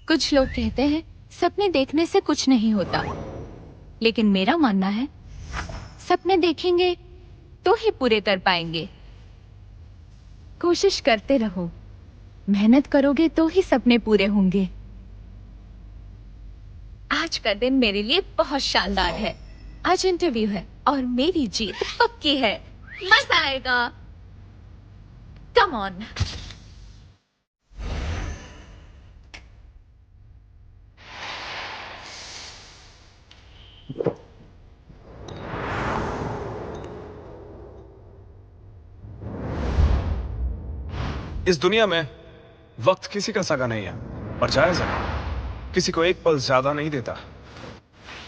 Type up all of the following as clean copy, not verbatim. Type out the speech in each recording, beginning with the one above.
कुछ लोग कहते हैं सपने देखने से कुछ नहीं होता, लेकिन मेरा मानना है सपने देखेंगे तो ही पूरे कर पाएंगे। कोशिश करते रहो, मेहनत करोगे तो ही सपने पूरे होंगे। आज का दिन मेरे लिए बहुत शानदार है। आज इंटरव्यू है और मेरी जीत पक्की है। मजा आएगा। Come on. इस दुनिया में वक्त किसी का सगा नहीं है, पर जायज है, किसी को एक पल ज्यादा नहीं देता।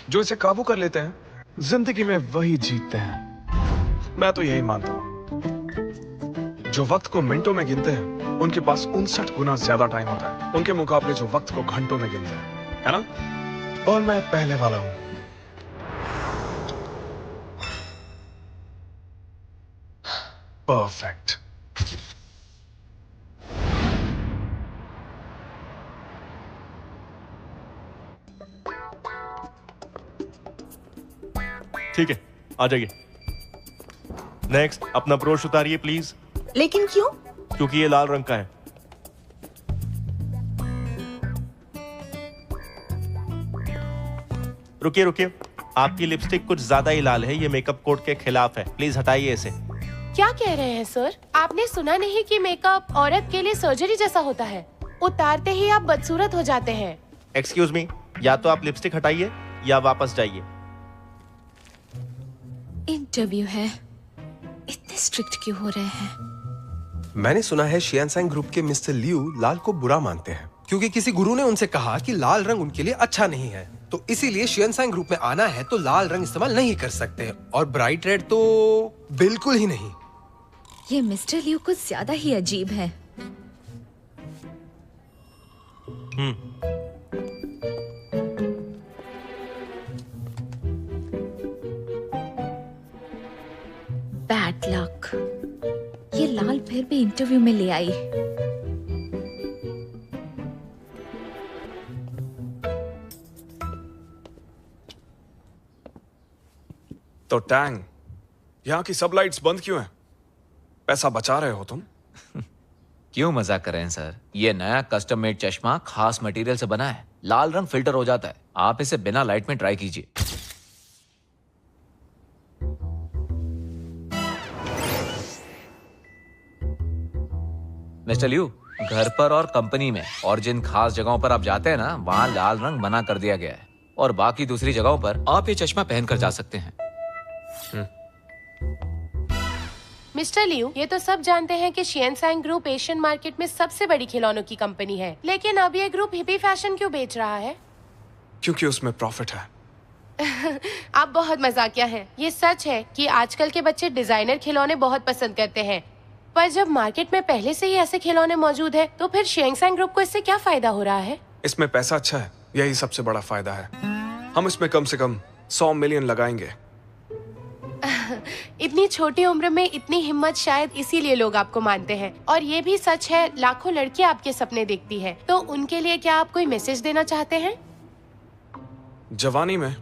जो इसे काबू कर लेते हैं जिंदगी में वही जीतते हैं। मैं तो यही मानता हूं। जो वक्त को मिनटों में गिनते हैं उनके पास 59 गुना ज्यादा टाइम होता है उनके मुकाबले जो वक्त को घंटों में गिनते हैं, है ना? और मैं पहले वाला हूं। परफेक्ट। ठीक है, आ जाइए। नेक्स्ट, अपना ब्रोश उतारिए प्लीज। लेकिन क्यों? क्योंकि ये लाल रंग का है। रुकिए रुकिए, आपकी लिपस्टिक कुछ ज्यादा ही लाल है। ये मेकअप कोड के खिलाफ है, प्लीज हटाइए इसे। क्या कह रहे हैं सर? आपने सुना नहीं कि मेकअप औरत के लिए सर्जरी जैसा होता है? उतारते ही आप बदसूरत हो जाते हैं। एक्सक्यूज मी, या तो आप लिपस्टिक हटाइए या वापस जाइए। इंटरव्यू है, इतने स्ट्रिक्ट क्यों हो रहे हैं? मैंने सुना है शियानसैंग ग्रुप के मिस्टर लियू लाल को बुरा मानते हैं क्योंकि किसी गुरु ने उनसे कहा कि लाल रंग उनके लिए अच्छा नहीं है। तो इसीलिए शियानसैंग ग्रुप में आना है तो लाल रंग इस्तेमाल नहीं कर सकते, और ब्राइट रेड तो बिल्कुल ही नहीं। ये मिस्टर लियू कुछ ज्यादा ही अजीब है। Bad luck. ये लाल फिर भी इंटरव्यू में ले आई। तो टैंग, यहाँ की सब लाइट्स बंद क्यों हैं? पैसा बचा रहे हो तुम? क्यों मजाक कर रहे हैं सर? ये नया कस्टम मेड चश्मा खास मटेरियल से बना है। लाल रंग फिल्टर हो जाता है। आप इसे बिना लाइट में ट्राई कीजिए। मिस्टर लियू, घर पर और कंपनी में और जिन खास जगहों पर आप जाते हैं ना, वहां लाल रंग मना कर दिया गया है, और बाकी दूसरी जगहों पर आप ये चश्मा पहनकर जा सकते हैं। मिस्टर लियू, ये तो सब जानते हैं कि शियानसैंग ग्रुप एशियन मार्केट में सबसे बड़ी खिलौनों की कंपनी है, लेकिन अब ये ग्रुप हिपी फैशन क्यों बेच रहा है? क्योंकि उसमें प्रॉफिट है। आप बहुत मजाकिया हैं। ये सच है कि आजकल के बच्चे डिजाइनर खिलौने बहुत पसंद करते हैं, पर जब मार्केट में पहले से ही ऐसे खिलौने मौजूद है तो फिर शियानसैंग ग्रुप को इससे क्या फायदा हो रहा है? इसमें पैसा अच्छा है, यही सबसे बड़ा फायदा है। हम इसमें कम से कम 100 मिलियन लगाएंगे। इतनी छोटी उम्र में इतनी हिम्मत, शायद इसीलिए लोग आपको मानते हैं। और ये भी सच है, लाखों लड़कियां आपके सपने देखती है। तो उनके लिए क्या आप कोई मैसेज देना चाहते हैं? जवानी में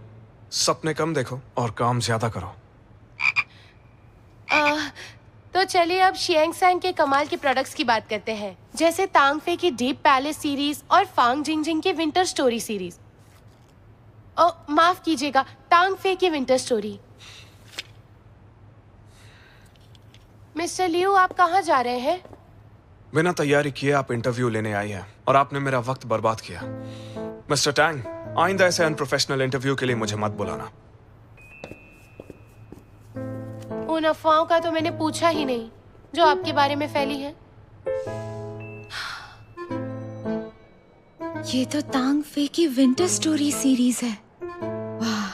सपने कम देखो और काम ज्यादा करो। तो चलिए अब शियांगसैंग के कमाल के प्रोडक्ट्स की बात करते हैं, जैसे तांग फे की डीप पैलेस सीरीज और फांग जिंगजिंग की विंटर स्टोरी सीरीज। माफ कीजिएगा, तांग फे की विंटर स्टोरी। मिस्टर लियू, आप कहाँ जा रहे हैं? बिना तैयारी किए आप इंटरव्यू लेने आई हैं और आपने मेरा वक्त बर्बाद किया। मिस्टर टैंग, आइंदा ऐसे अनप्रोफेशनल इंटरव्यू के लिए मुझे मत बुलाना। उन अफवाहों का तो मैंने पूछा ही नहीं जो आपके बारे में फैली है। ये तो तांग फे की विंटर स्टोरी सीरीज है। वाह,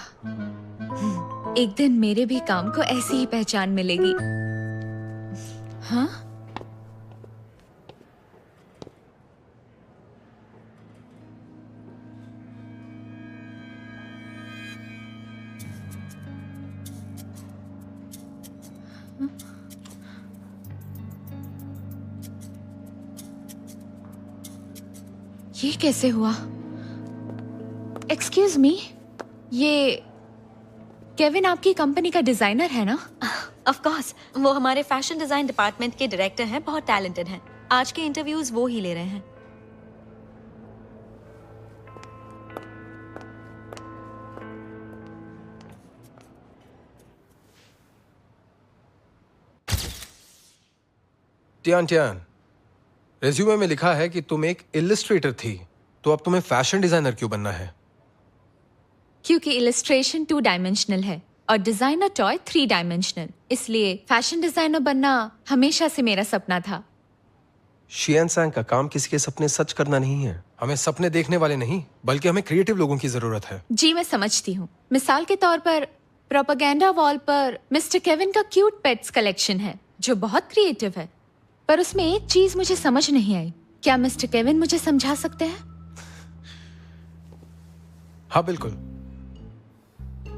एक दिन मेरे भी काम को ऐसी ही पहचान मिलेगी। हाँ? ये कैसे हुआ? एक्सक्यूज मी, ये केविन आपकी कंपनी का डिजाइनर है ना? ऑफ कोर्स, वो हमारे फैशन डिजाइन डिपार्टमेंट के डायरेक्टर हैं, बहुत टैलेंटेड हैं। आज के इंटरव्यूज वो ही ले रहे हैं। टियान टियान, रेज्यूमे में लिखा है कि तुम एक इलिस्ट्रेटर थी, तो अब तुम्हें फैशन डिजाइनर क्यों बनना है? क्योंकि इलस्ट्रेशन 2 डायमेंशनल है और डिजाइनर टॉय 3 डायमेंशनल, इसलिए फैशन डिजाइनर बनना हमेशा से मेरा सपना था। शियान सैंग का काम किसी के सपने सच करना नहीं है। हमें सपने देखने वाले नहीं, बल्कि हमें क्रिएटिव लोगों की जरूरत है। जी मैं समझती हूँ। मिसाल के तौर पर प्रोपेगेंडा वॉल पर मिस्टर केविन का क्यूट पेट्स कलेक्शन है जो बहुत क्रिएटिव है, पर उसमें एक चीज मुझे समझ नहीं आई। क्या मिस्टर केविन मुझे समझा सकते हैं? हाँ बिल्कुल।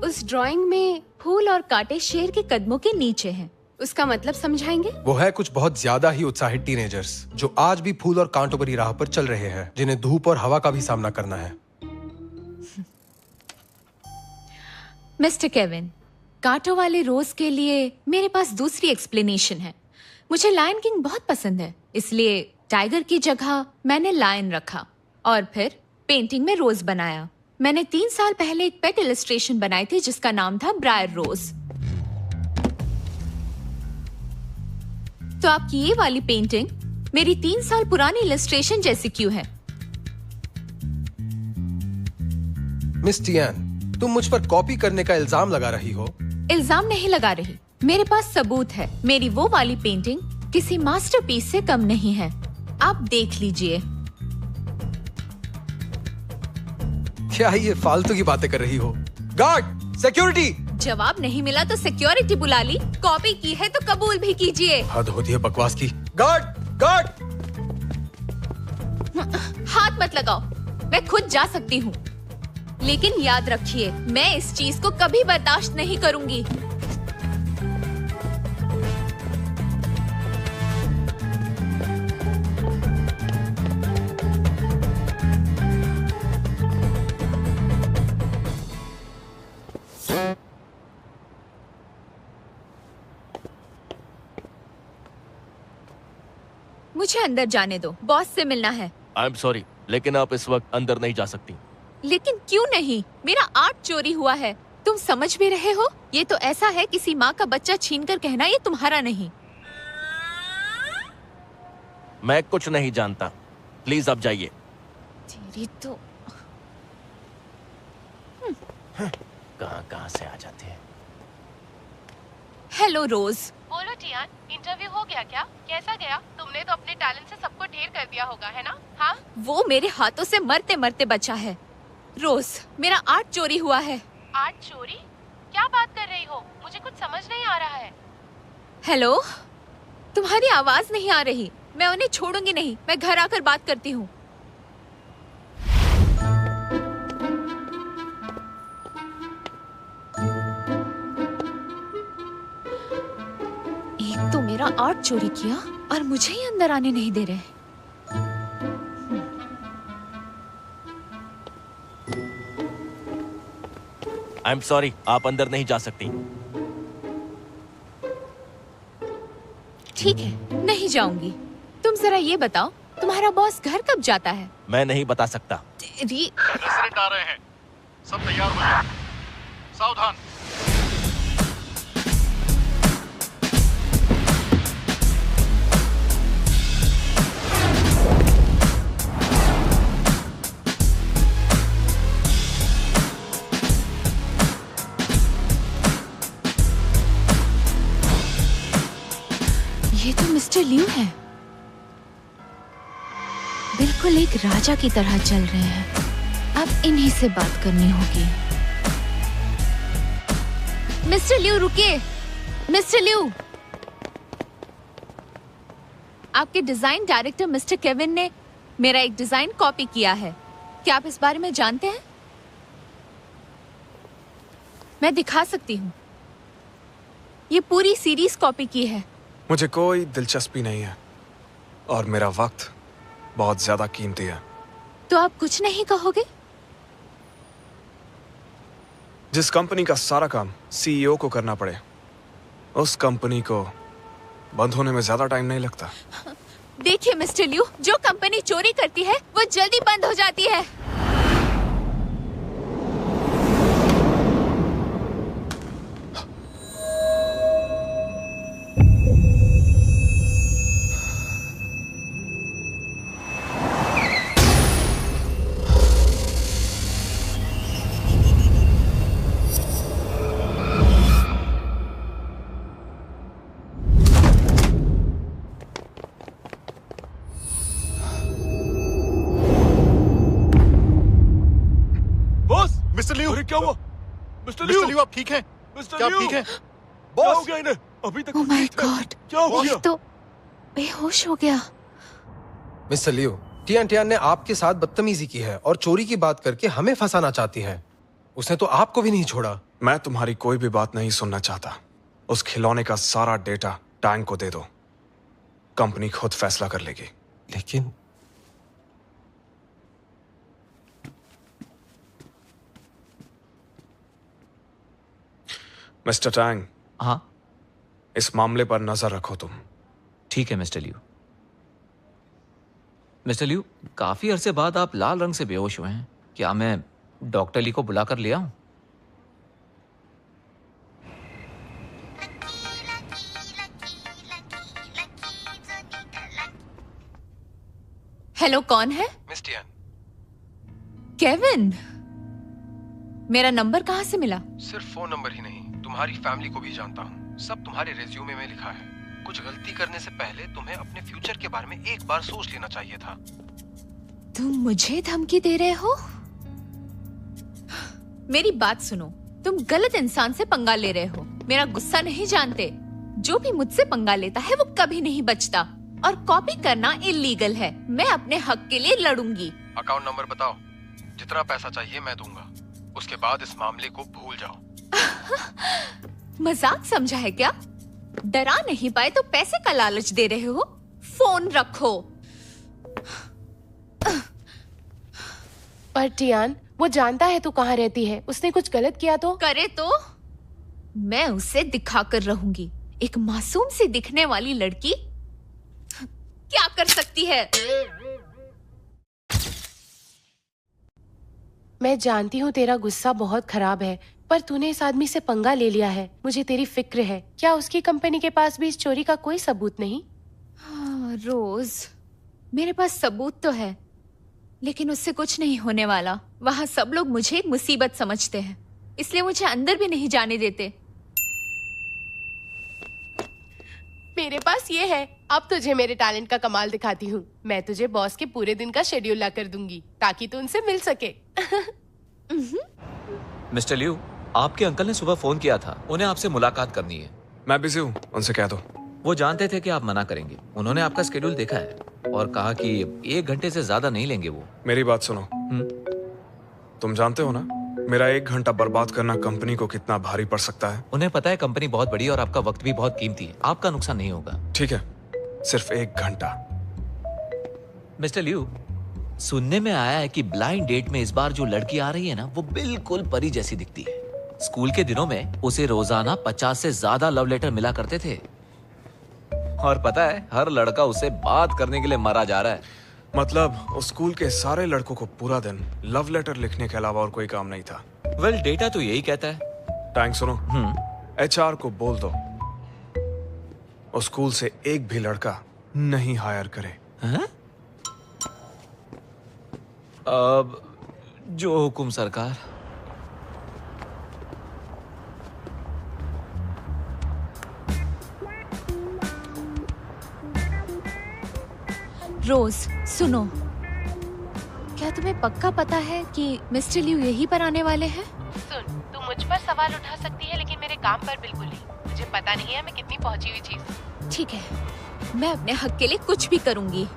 उस ड्राइंग में फूल और कांटे शेर के कदमों के नीचे हैं। उसका मतलब समझाएंगे? वो है कुछ बहुत ज्यादा ही उत्साहित टीनेजर्स जो आज भी फूल और कांटों भरी राह पर चल रहे हैं, जिन्हें धूप और हवा का भी सामना करना है। मिस्टर केविन, कांटों वाले रोज के लिए मेरे पास दूसरी एक्सप्लेनेशन है। मुझे लायन किंग बहुत पसंद है, इसलिए टाइगर की जगह मैंने लायन रखा और फिर पेंटिंग में रोज बनाया। मैंने 3 साल पहले एक पेट इलस्ट्रेशन बनाई थी जिसका नाम था ब्रायर रोज। तो आपकी ये वाली पेंटिंग मेरी 3 साल पुरानी इलस्ट्रेशन जैसी क्यों है? मिस टियान, तुम मुझ पर कॉपी करने का इल्जाम लगा रही हो। इल्जाम नहीं लगा रही, मेरे पास सबूत है। मेरी वो वाली पेंटिंग किसी मास्टरपीस से कम नहीं है। आप देख लीजिए। क्या ये फालतू की बातें कर रही हो? Guard, security! जवाब नहीं मिला तो सिक्योरिटी बुला ली। कॉपी की है तो कबूल भी कीजिए। हद होती है बकवास की। Guard, guard! हाथ मत लगाओ, मैं खुद जा सकती हूँ। लेकिन याद रखिए, मैं इस चीज को कभी बर्दाश्त नहीं करूंगी। मुझे अंदर जाने दो, बॉस से मिलना है। आई एम सॉरी, लेकिन आप इस वक्त अंदर नहीं जा सकती। लेकिन क्यों नहीं? मेरा आर्ट चोरी हुआ है। तुम समझ भी रहे हो? ये तो ऐसा है किसी माँ का बच्चा छीनकर कहना ये तुम्हारा नहीं। मैं कुछ नहीं जानता, प्लीज आप जाइए। तेरी तो कहाँ से आ जाते हैं। हेलो रोज। बोलो टियान, इंटरव्यू हो गया क्या? कैसा गया? तुमने तो अपने टैलेंट से सबको ढेर कर दिया होगा, है ना? हाँ? वो मेरे हाथों से मरते मरते बचा है। रोज, मेरा आर्ट चोरी हुआ है। आर्ट चोरी? क्या बात कर रही हो? मुझे कुछ समझ नहीं आ रहा है। हेलो, तुम्हारी आवाज नहीं आ रही। मैं उन्हें छोड़ूंगी नहीं, मैं घर आकर बात करती हूँ। एक तो मेरा आर्ट चोरी किया और मुझे ही अंदर आने नहीं दे रहे। आई एम सॉरी, आप अंदर नहीं जा सकती। ठीक है, नहीं जाऊंगी। तुम जरा ये बताओ, तुम्हारा बॉस घर कब जाता है? मैं नहीं बता सकता। तेरी प्रेसिडेंट आ रहे हैं, सब तैयार हो जाए। सावधान। ये तो मिस्टर लियू है। बिल्कुल एक राजा की तरह चल रहे हैं। अब इन्हीं से बात करनी होगी। मिस्टर लियू रुकिए। मिस्टर लियू, आपके डिजाइन डायरेक्टर मिस्टर केविन ने मेरा एक डिजाइन कॉपी किया है। क्या आप इस बारे में जानते हैं? मैं दिखा सकती हूँ। ये पूरी सीरीज कॉपी की है। मुझे कोई दिलचस्पी नहीं है और मेरा वक्त बहुत ज्यादा कीमती है। तो आप कुछ नहीं कहोगे? जिस कंपनी का सारा काम सीईओ को करना पड़े, उस कंपनी को बंद होने में ज्यादा टाइम नहीं लगता। देखिए मिस्टर लियू, जो कंपनी चोरी करती है वो जल्दी बंद हो जाती है। मिस्टर लियू, अरे क्या हुआ? मिस्टर मिस्टर लियू, आप ठीक हैं? मिस्टर क्या आप लियू! ठीक हैं? क्या हो गया इन्हें? अभी तक ओह माय गॉड, क्या हो गया? ये तो बेहोश हो गया। मिस्टर लियो, टियान टियान ने आपके साथ बदतमीजी की है और चोरी की बात करके हमें फंसाना चाहती है। उसने तो आपको भी नहीं छोड़ा। मैं तुम्हारी कोई भी बात नहीं सुनना चाहता। उस खिलौने का सारा डेटा टैंक को दे दो, कंपनी खुद फैसला कर लेगी। लेकिन मिस्टर टैंग, हाँ इस मामले पर नजर रखो तुम। ठीक है मिस्टर लियू। मिस्टर लियू, काफी अरसे बाद आप लाल रंग से बेहोश हुए हैं। क्या मैं डॉक्टर ली को बुलाकर ले आऊं? हेलो, कौन है? Miss Tian, Kevin. मेरा नंबर कहाँ से मिला? सिर्फ फोन नंबर ही नहीं, तुम्हारी फैमिली को भी जानता हूँ। सब तुम्हारे रेज्यूमे में लिखा है। कुछ गलती करने से पहले तुम्हें अपने फ्यूचर के बारे में एक बार सोच लेना चाहिए था। तुम मुझे धमकी दे रहे हो? मेरी बात सुनो, तुम गलत इंसान से पंगा ले रहे हो। मेरा गुस्सा नहीं जानते। जो भी मुझसे पंगा लेता है वो कभी नहीं बचता, और कॉपी करना इलीगल है। मैं अपने हक के लिए लड़ूंगी। अकाउंट नंबर बताओ, जितना पैसा चाहिए मैं दूंगा। उसके बाद इस मामले को भूल जाओ। मजाक समझा है क्या? डरा नहीं पाए तो पैसे का लालच दे रहे हो? फोन रखो। पर टियान, वो जानता है तू कहाँ रहती है। उसने कुछ गलत किया तो? करे तो मैं उसे दिखा कर रहूंगी। एक मासूम सी दिखने वाली लड़की क्या कर सकती है? मैं जानती हूँ तेरा गुस्सा बहुत खराब है, पर तूने इस आदमी से पंगा ले लिया है। मुझे तेरी फिक्र है। क्या उसकी कंपनी के पास भी इस चोरी का कोई सबूत नहीं? हाँ, रोज, मेरे पास सबूत तो है, लेकिन उससे कुछ नहीं होने वाला। वहाँ सब लोग मुझे एक मुसीबत समझते हैं, इसलिए मुझे अंदर भी नहीं जाने देते। मेरे पास ये है। अब तुझे मेरे टैलेंट का कमाल दिखाती हूँ। मैं तुझे बॉस के पूरे दिन का शेड्यूल ला कर दूंगी ताकि तू उनसे मिल सके। मिस्टर लियू, आपके अंकल ने सुबह फोन किया था। उन्हें आपसे मुलाकात करनी है। मैं बिजी हूँ, उनसे कह दो। वो जानते थे कि आप मना करेंगे। उन्होंने आपका स्केड्यूल देखा है और कहा कि 1 घंटे से ज्यादा नहीं लेंगे वो। मेरी बात सुनो, तुम जानते हो ना मेरा 1 घंटा बर्बाद करना कंपनी को कितना भारी पड़ सकता है। उन्हें पता है कंपनी बहुत बड़ी है और आपका वक्त भी बहुत कीमती है। आपका नुकसान नहीं होगा। ठीक है, सिर्फ 1 घंटा। मिस्टर लियू, सुनने में आया है कि ब्लाइंड डेट में इस बार जो लड़की आ रही है ना, वो बिल्कुल परी जैसी दिखती है। स्कूल के दिनों में उसे रोजाना 50 से ज्यादा लव लेटर मिला करते थे, और पता है हर लड़का उसे बात करने के लिए मरा जा रहा है। मतलब उस स्कूल के सारे लड़कों को पूरा दिन लव लेटर लिखने के अलावा और कोई काम नहीं था। वेल, डेटा तो यही कहता है। टैंक सुनो, HR को बोल दो उस स्कूल से एक भी लड़का नहीं हायर करे। हाँ? अब जो हुकुम सरकार। रोज, सुनो, क्या तुम्हें पक्का पता है कि मिस्टर लियू यहीं पर आने वाले हैं? सुन, तू मुझ पर सवाल उठा सकती है, लेकिन मेरे काम पर बिल्कुल नहीं। मुझे पता नहीं है मैं कितनी पहुंची हुई चीज। ठीक है, मैं अपने हक के लिए कुछ भी करूंगी।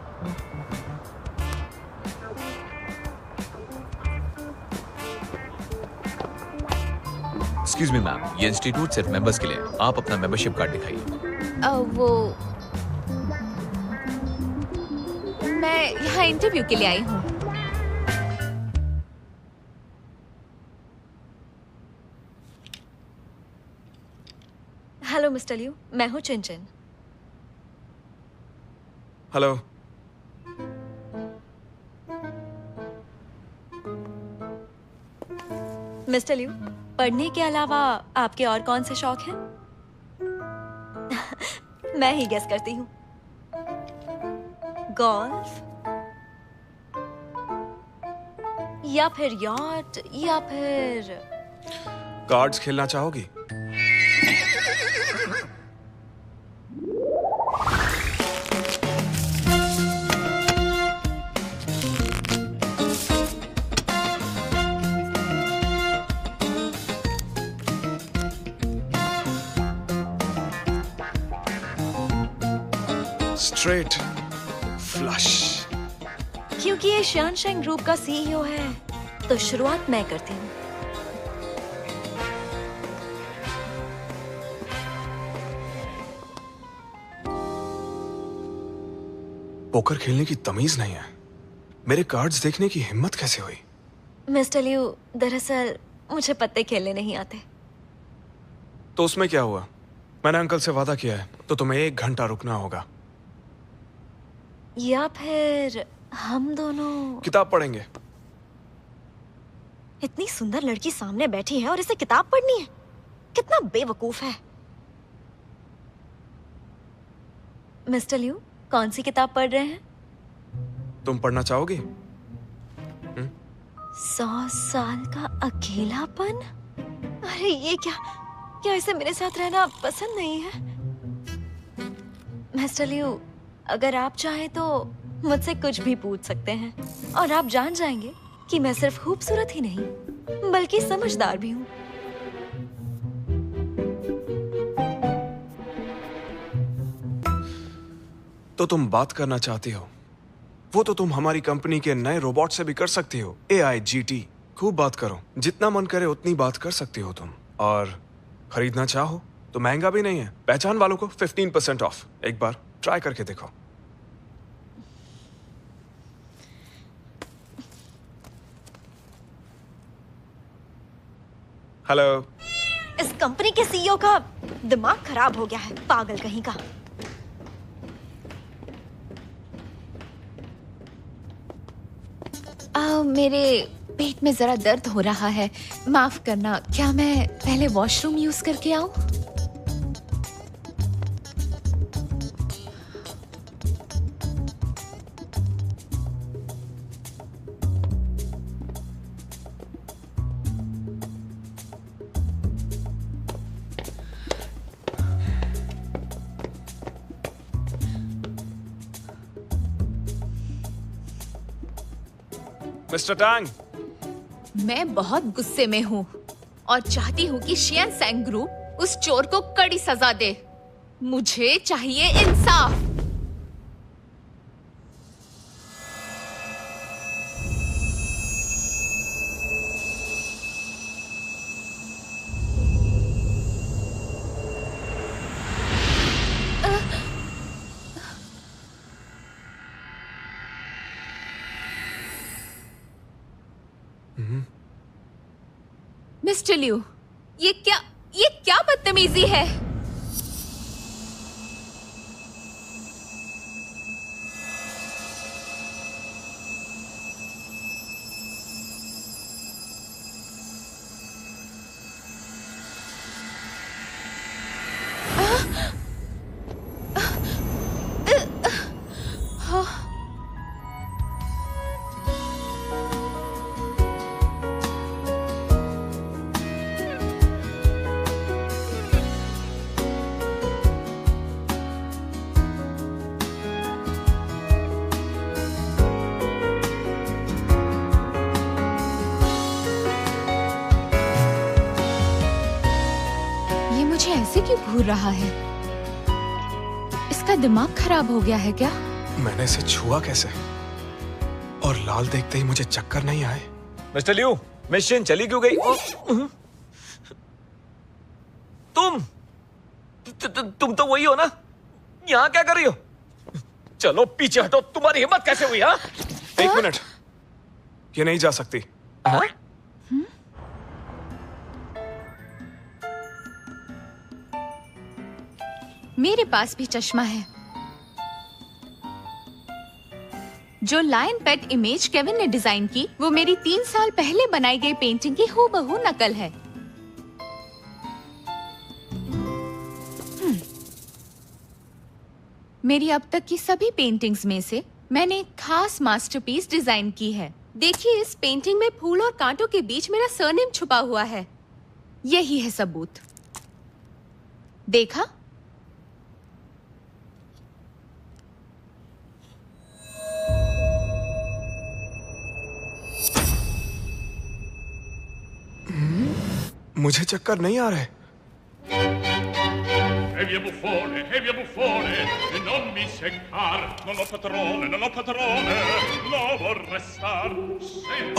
एक्सक्यूज मी मैम, ये इंस्टीट्यूट सिर्फ मेंबर्स के लिए। आप अपना मेंबरशिप कार्ड दिखाइए। वो मैं यहाँ इंटरव्यू के लिए आई हूँ। मिस्टर लियू, मैं हूँ चिनचिन। हेलो। मिस्टर लियू, पढ़ने के अलावा आपके और कौन से शौक हैं? मैं ही गेस करती हूँ। गोल्फ या फिर यॉट या फिर कार्ड्स खेलना चाहोगी? Straight flush. क्योंकि ये शियानशैंग ग्रुप का सीईओ है, तो शुरुआत मैं करती हूँ। पोकर खेलने की तमीज नहीं है। मेरे कार्ड्स देखने की हिम्मत कैसे हुई? मिस्टर लियू, दरअसल मुझे पत्ते खेलने नहीं आते। तो उसमें क्या हुआ? मैंने अंकल से वादा किया है, तो तुम्हें 1 घंटा रुकना होगा। या फिर हम दोनों किताब पढ़ेंगे। इतनी सुंदर लड़की सामने बैठी है और इसे किताब पढ़नी है? कितना बेवकूफ है। मिस्टर लियू, कौन सी किताब पढ़ रहे हैं? तुम पढ़ना चाहोगी? 100 साल का अकेलापन? अरे ये क्या इसे मेरे साथ रहना पसंद नहीं है? मिस्टर लियू, अगर आप चाहें तो मुझसे कुछ भी पूछ सकते हैं और आप जान जाएंगे कि मैं सिर्फ खूबसूरत ही नहीं बल्कि समझदार भी हूँ। तो तुम बात करना चाहती हो? वो तो तुम हमारी कंपनी के नए रोबोट से भी कर सकती हो, AIGT। खूब बात करो, जितना मन करे उतनी बात कर सकती हो तुम। और खरीदना चाहो तो महंगा भी नहीं है, पहचान वालों को 15% ऑफ। एक बार ट्राई करके देखो। हेलो। इस कंपनी के सीईओ का दिमाग खराब हो गया है, पागल कहीं का। मेरे पेट में जरा दर्द हो रहा है, माफ करना। क्या मैं पहले वॉशरूम यूज करके आऊं? मिस्टर टांग, मैं बहुत गुस्से में हूँ और चाहती हूँ कि शियानशैंग ग्रुप उस चोर को कड़ी सजा दे। मुझे चाहिए इंसाफ। मिस्टर लियू, ये क्या बदतमीजी है? मुझे ऐसे क्यों घूर रहा है? इसका दिमाग खराब हो गया है क्या? मैंने इसे छुआ कैसे? और लाल देखते ही मुझे चक्कर नहीं आए। मिस्टर लियू, मिशन चली क्यों गई? तुम तो वही हो ना? यहाँ क्या कर रही हो? चलो पीछे हटो। तुम्हारी हिम्मत कैसे हुई? हाँ, 1 मिनट, ये नहीं जा सकती। हाँ? मेरे पास भी चश्मा है। जो लायन पेट इमेज केविन ने डिजाइन की, वो मेरी 3 साल पहले बनाई गई पेंटिंग की हूबहू नकल है। मेरी अब तक की सभी पेंटिंग्स में से मैंने एक खास मास्टरपीस डिजाइन की है। देखिए, इस पेंटिंग में फूल और कांटों के बीच मेरा सरनेम छुपा हुआ है। यही है सबूत। देखा? मुझे चक्कर नहीं आ रहे। E via buffone, e via buffone, e non mi seccar, non ho padrone, non ho padrone, no vorrei star.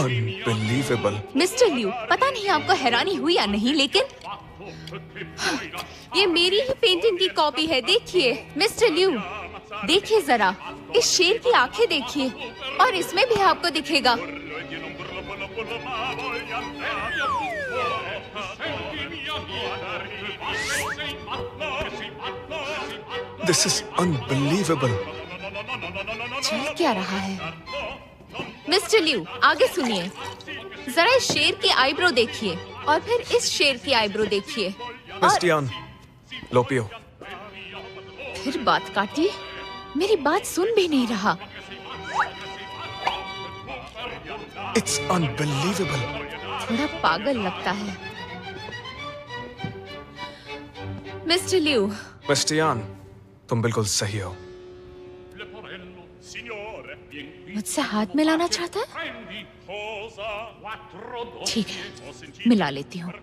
Unbelievable. Mister Liu, पता नहीं आपको हैरानी हुई या नहीं, लेकिन ये मेरी ही पेंटिंग की कॉपी है। देखिए मिस्टर लिू, देखिए जरा, इस शेर की आंखें देखिए, और इसमें भी आपको दिखेगा। This is unbelievable. चल क्या रहा है? मिस्टर लिू, आगे सुनिए। जरा इस शेर की आईब्रो देखिए, और फिर इस शेर की आईब्रो देखिए। क्रिस्टियान, लो पियो। फिर बात काटी, मेरी बात सुन भी नहीं रहा। It's unbelievable. थोड़ा पागल लगता है। मिस्टर लिू, क्रिस्टियान, तुम बिल्कुल सही हो। मुझसे हाथ मिलाना चाहता है? ठीक है, मिला लेती हूँ।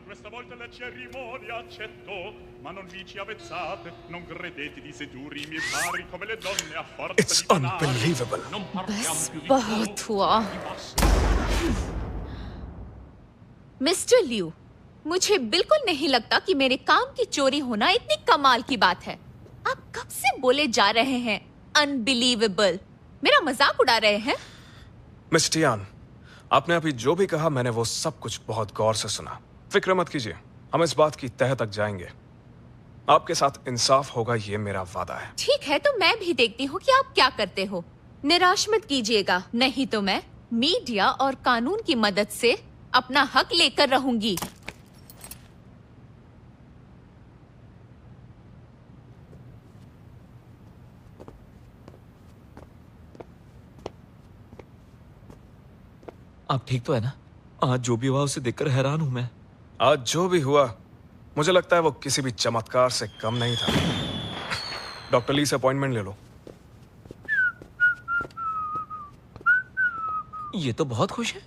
It's unbelievable. बस बहुत हुआ। मिस्टर लिू, मुझे बिल्कुल नहीं लगता कि मेरे काम की चोरी होना इतनी कमाल की बात है। आप कब से बोले जा रहे हैं अनबिलीवेबल? मेरा मजाक उड़ा रहे हैं? मिस्टियान, आपने अभी जो भी कहा मैंने वो सब कुछ बहुत गौर से सुना। फिक्र मत कीजिए, हम इस बात की तह तक जाएंगे। आपके साथ इंसाफ होगा, ये मेरा वादा है। ठीक है, तो मैं भी देखती हूँ कि आप क्या करते हो। निराश मत कीजिएगा, नहीं तो मैं मीडिया और कानून की मदद से अपना हक लेकर रहूंगी। आप ठीक तो है ना? आज जो भी हुआ उसे देखकर हैरान हूं मैं। आज जो भी हुआ, मुझे लगता है वो किसी भी चमत्कार से कम नहीं था। डॉक्टर ली से अपॉइंटमेंट ले लो। ये तो बहुत खुश है।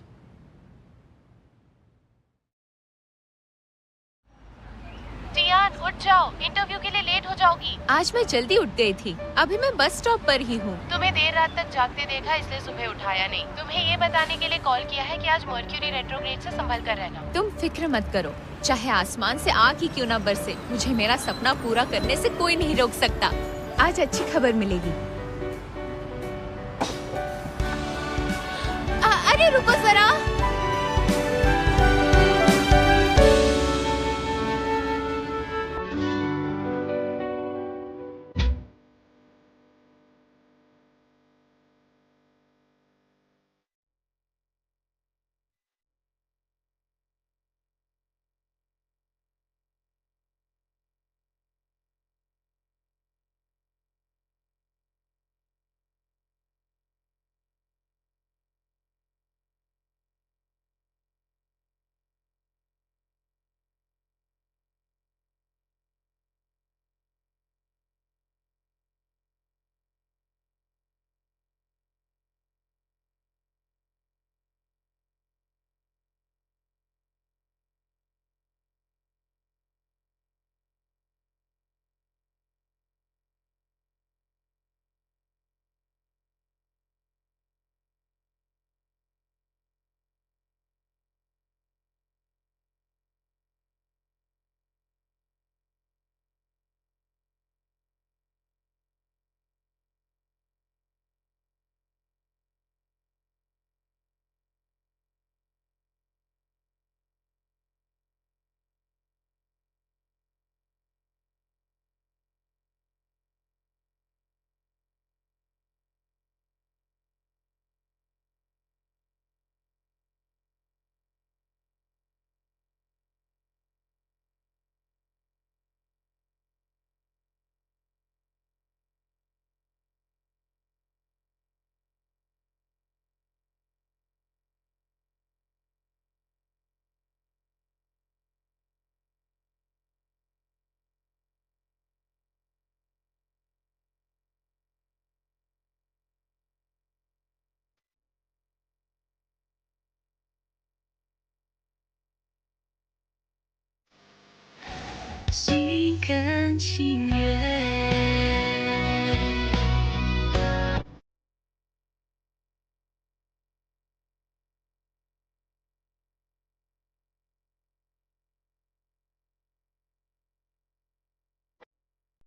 टियान, उठ जाओ, इंटरव्यू के लिए लेट हो जाओगी। आज मैं जल्दी उठ गई थी, अभी मैं बस स्टॉप पर ही हूँ। तुम्हें देर रात तक जागते देखा, इसलिए सुबह उठाया नहीं। तुम्हें ये बताने के लिए कॉल किया है कि आज मर्क्यूरी रेट्रोग्रेड से संभल कर रहना। तुम फिक्र मत करो, चाहे आसमान से आग ही क्यों न बरसे, मुझे मेरा सपना पूरा करने से कोई नहीं रोक सकता। आज अच्छी खबर मिलेगी। अरे रुको जरा। 心甘情愿。